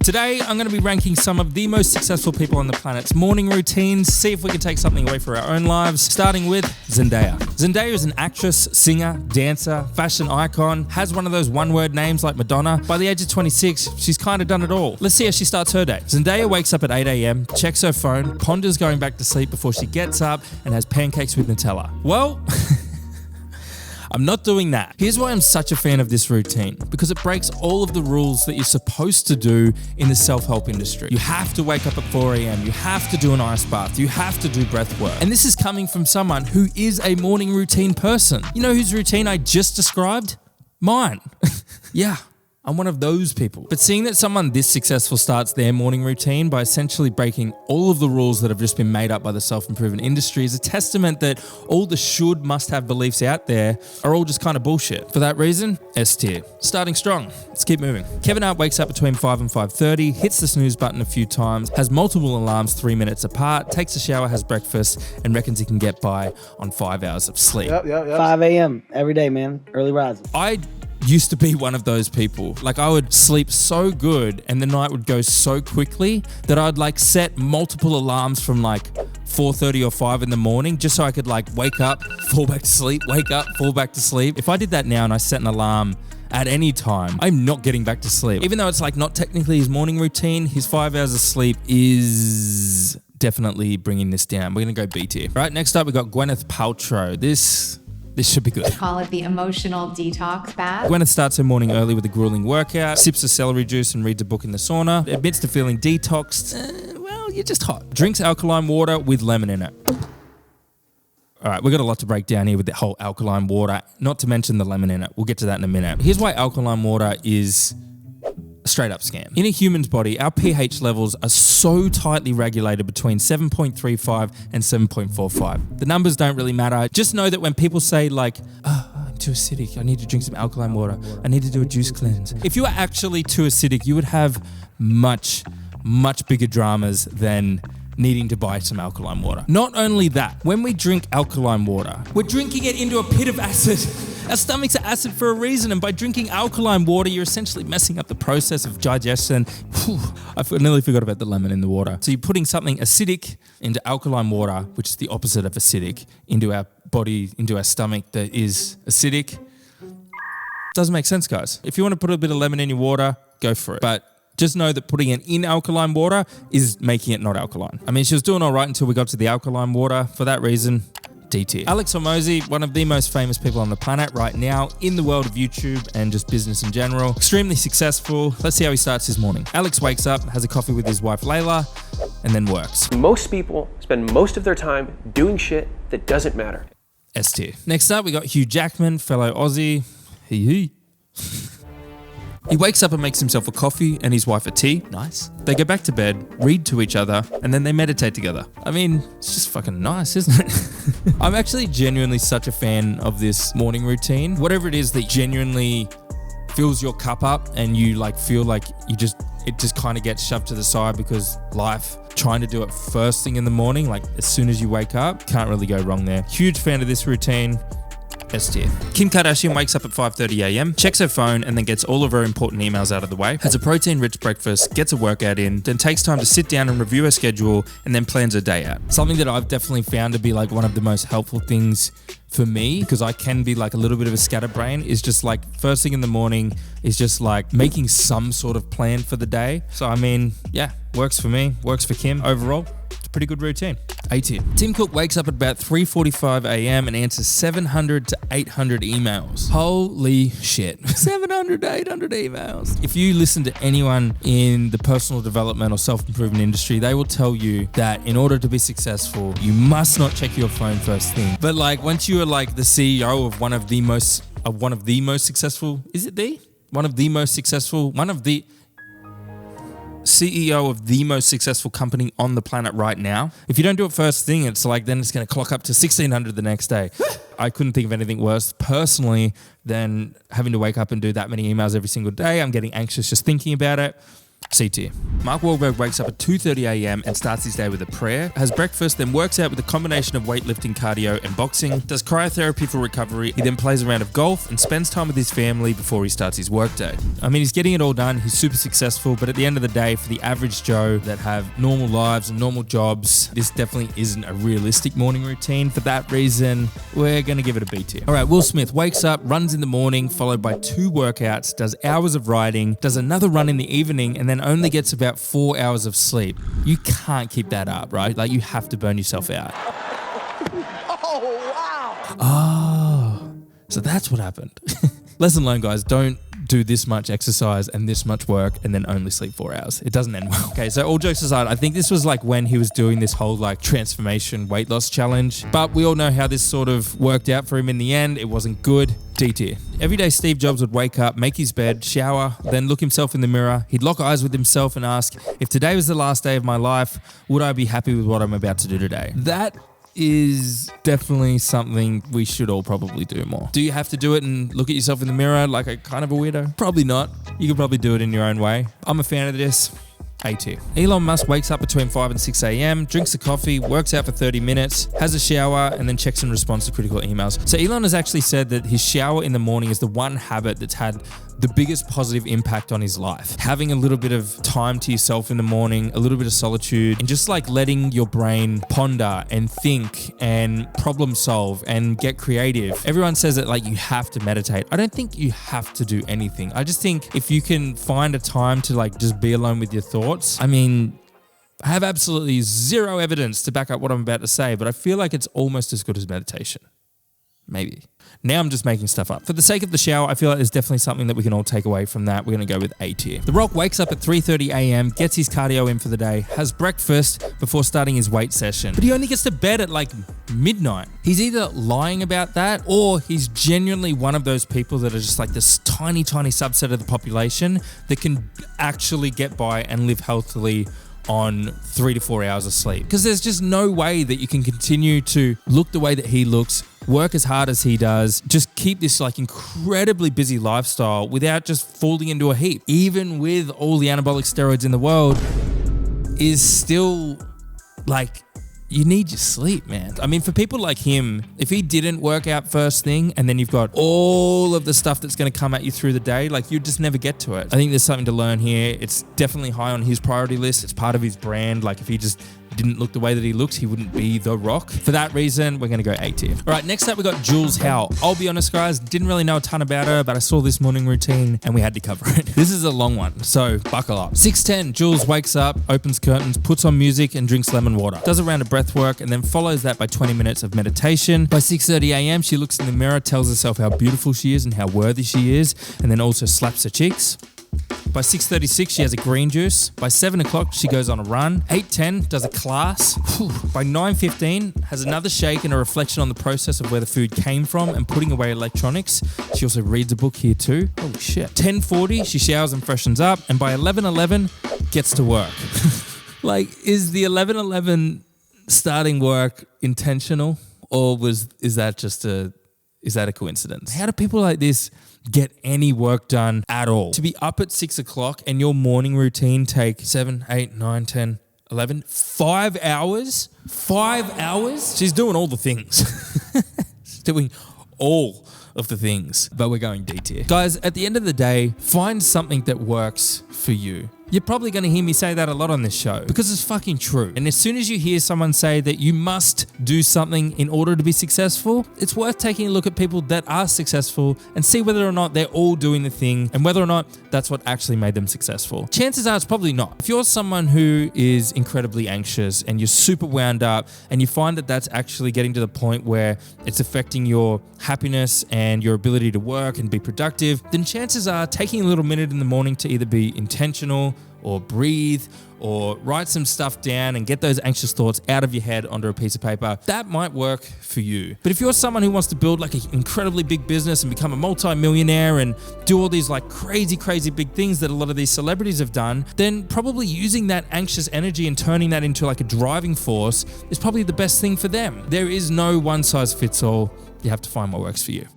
Today, I'm going to be ranking some of the most successful people on the planet's morning routines, see if we can take something away for our own lives, starting with Zendaya. Zendaya is an actress, singer, dancer, fashion icon, has one of those one-word names like Madonna. By the age of 26, she's kind of done it all. Let's see how she starts her day. Zendaya wakes up at 8 a.m, checks her phone, ponders going back to sleep before she gets up and has pancakes with Nutella. Well... I'm not doing that. Here's why I'm such a fan of this routine, because it breaks all of the rules that you're supposed to do in the self-help industry. You have to wake up at 4 a.m. You have to do an ice bath. You have to do breath work. And this is coming from someone who is a morning routine person. You know whose routine I just described? Mine. Yeah. I'm one of those people. But seeing that someone this successful starts their morning routine by essentially breaking all of the rules that have just been made up by the self-improvement industry is a testament that all the should, must-have beliefs out there are all just kind of bullshit. For that reason, S tier. Starting strong. Let's keep moving. Kevin Hart wakes up between 5 and 5:30, hits the snooze button a few times, has multiple alarms 3 minutes apart, takes a shower, has breakfast, and reckons he can get by on 5 hours of sleep. Yep. 5 a.m. every day, man. Early rising. I used to be one of those people. Like, I would sleep so good and the night would go so quickly that I'd like set multiple alarms from like 4:30 or 5 in the morning just so I could like wake up, fall back to sleep, wake up, fall back to sleep. If I did that now and I set an alarm at any time, I'm not getting back to sleep. Even though it's like not technically his morning routine, his 5 hours of sleep is definitely bringing this down. We're gonna go B tier. Right, next up we got Gwyneth Paltrow. This should be good. Call it the emotional detox bath. Gwyneth starts her morning early with a grueling workout, sips of celery juice and reads a book in the sauna, admits to feeling detoxed. Well, you're just hot. Drinks alkaline water with lemon in it. All right, we've got a lot to break down here with the whole alkaline water, not to mention the lemon in it. We'll get to that in a minute. Here's why alkaline water is a straight up scam. In a human's body, our pH levels are so tightly regulated between 7.35 and 7.45. The numbers don't really matter. Just know that when people say like, I'm too acidic, I need to drink some alkaline water, I need to do a juice cleanse. If you were actually too acidic, you would have much bigger dramas than needing to buy some alkaline water. Not only that, when we drink alkaline water, we're drinking it into a pit of acid. Our stomachs are acid for a reason, and by drinking alkaline water, you're essentially messing up the process of digestion. I nearly forgot about the lemon in the water. So you're putting something acidic into alkaline water, which is the opposite of acidic, into our body, into our stomach that is acidic. Doesn't make sense, guys. If you want to put a bit of lemon in your water, go for it. But just know that putting it in alkaline water is making it not alkaline. I mean, she was doing all right until we got to the alkaline water. For that reason, D tier. Alex Hormozi, one of the most famous people on the planet right now in the world of YouTube and just business in general. Extremely successful. Let's see how he starts his morning. Alex wakes up, has a coffee with his wife Layla, and then works. Most people spend most of their time doing shit that doesn't matter. S tier. Next up, we got Hugh Jackman, fellow Aussie. He wakes up and makes himself a coffee and his wife a tea. Nice. They go back to bed, read to each other, and then they meditate together. I mean, it's just fucking nice, isn't it? I'm actually genuinely such a fan of this morning routine. Whatever it is that genuinely fills your cup up and you like feel like it just kind of gets shoved to the side because life, trying to do it first thing in the morning, like as soon as you wake up, can't really go wrong there. Huge fan of this routine. S tier. Kim Kardashian wakes up at 5:30 a.m, checks her phone and then gets all of her important emails out of the way, has a protein-rich breakfast, gets a workout in, then takes time to sit down and review her schedule and then plans her day out. Something that I've definitely found to be like one of the most helpful things for me, because I can be like a little bit of a scatterbrain, is just like first thing in the morning is just like making some sort of plan for the day. So I mean, yeah, works for me, works for Kim. Overall, it's a pretty good routine. A tier. Tim Cook wakes up at about 3:45 a.m. and answers 700 to 800 emails. Holy shit. 700 to 800 emails. If you listen to anyone in the personal development or self-improvement industry, they will tell you that in order to be successful, you must not check your phone first thing. But like once you are like the CEO of one of the most successful, CEO of the most successful company on the planet right now. If you don't do it first thing, it's like then it's going to clock up to 1600 the next day. I couldn't think of anything worse personally than having to wake up and do that many emails every single day. I'm getting anxious just thinking about it. C tier. Mark Wahlberg wakes up at 2:30 a.m. and starts his day with a prayer, has breakfast, then works out with a combination of weightlifting, cardio, and boxing, does cryotherapy for recovery. He then plays a round of golf and spends time with his family before he starts his workday. I mean, he's getting it all done. He's super successful, but at the end of the day, for the average Joe that have normal lives and normal jobs, this definitely isn't a realistic morning routine. For that reason, we're going to give it a B tier. All right, Will Smith wakes up, runs in the morning, followed by 2 workouts, does hours of riding, does another run in the evening, and then only gets about 4 hours of sleep. You can't keep that up, right? Like, you have to burn yourself out. Oh, so that's what happened. Lesson learned, guys. Don't do this much exercise and this much work and then only sleep 4 hours. It doesn't end well. Okay, so all jokes aside, I think this was like when he was doing this whole like transformation weight loss challenge, but we all know how this sort of worked out for him in the end. It wasn't good. D tier. Every day Steve Jobs would wake up, make his bed, shower, then look himself in the mirror. He'd lock eyes with himself and ask, if today was the last day of my life, would I be happy with what I'm about to do today? That is definitely something we should all probably do more. Do you have to do it and look at yourself in the mirror like a kind of a weirdo? Probably not. You could probably do it in your own way. I'm a fan of this. A tier. Elon Musk wakes up between 5 and 6 a.m., drinks a coffee, works out for 30 minutes, has a shower, and then checks and responds to critical emails. So Elon has actually said that his shower in the morning is the one habit that's had the biggest positive impact on his life. Having a little bit of time to yourself in the morning, a little bit of solitude, and just like letting your brain ponder and think and problem solve and get creative. Everyone says that like you have to meditate. I don't think you have to do anything. I just think if you can find a time to like just be alone with your thoughts, I mean, I have absolutely zero evidence to back up what I'm about to say, but I feel like it's almost as good as meditation. Maybe. Now I'm just making stuff up. For the sake of the shower, I feel like there's definitely something that we can all take away from that. We're going to go with A tier. The Rock wakes up at 3:30 a.m., gets his cardio in for the day, has breakfast before starting his weight session. But he only gets to bed at like midnight. He's either lying about that or he's genuinely one of those people that are just like this tiny, tiny subset of the population that can actually get by and live healthily on 3 to 4 hours of sleep. Because there's just no way that you can continue to look the way that he looks, work as hard as he does, just keep this like incredibly busy lifestyle without just falling into a heap. Even with all the anabolic steroids in the world, is still like, you need your sleep, man. I mean, for people like him, if he didn't work out first thing and then you've got all of the stuff that's going to come at you through the day, like you'd just never get to it. I think there's something to learn here. It's definitely high on his priority list. It's part of his brand. Like if he just didn't look the way that he looks, he wouldn't be The Rock. For that reason, we're going to go A tier. All right, next up, we got Jules Howell. I'll be honest, guys, didn't really know a ton about her, but I saw this morning routine and we had to cover it. This is a long one, so buckle up. 6:10, Jules wakes up, opens curtains, puts on music and drinks lemon water. Does a round of breath work and then follows that by 20 minutes of meditation. By 6:30 a.m., she looks in the mirror, tells herself how beautiful she is and how worthy she is, and then also slaps her cheeks. By 6:36, she has a green juice. By 7 o'clock, she goes on a run. 8:10, does a class. By 9:15, has another shake and a reflection on the process of where the food came from and putting away electronics. She also reads a book here too. Holy shit. 10:40, she showers and freshens up. And by 11:11, gets to work. Like, is the 11:11 starting work intentional? Or is that a coincidence? How do people like this get any work done at all? To be up at 6 o'clock and your morning routine take 7, 8, 9, 10, 11, 5 hours? 5 hours? She's doing all the things. She's doing all of the things. But we're going D tier. Guys, at the end of the day, find something that works for you. You're probably going to hear me say that a lot on this show because it's fucking true. And as soon as you hear someone say that you must do something in order to be successful, it's worth taking a look at people that are successful and see whether or not they're all doing the thing and whether or not that's what actually made them successful. Chances are it's probably not. If you're someone who is incredibly anxious and you're super wound up and you find that that's actually getting to the point where it's affecting your happiness and your ability to work and be productive, then chances are taking a little minute in the morning to either be intentional or breathe or write some stuff down and get those anxious thoughts out of your head onto a piece of paper, that might work for you. But if you're someone who wants to build like an incredibly big business and become a multi-millionaire and do all these like crazy, crazy big things that a lot of these celebrities have done, then probably using that anxious energy and turning that into like a driving force is probably the best thing for them. There is no one size fits all. You have to find what works for you.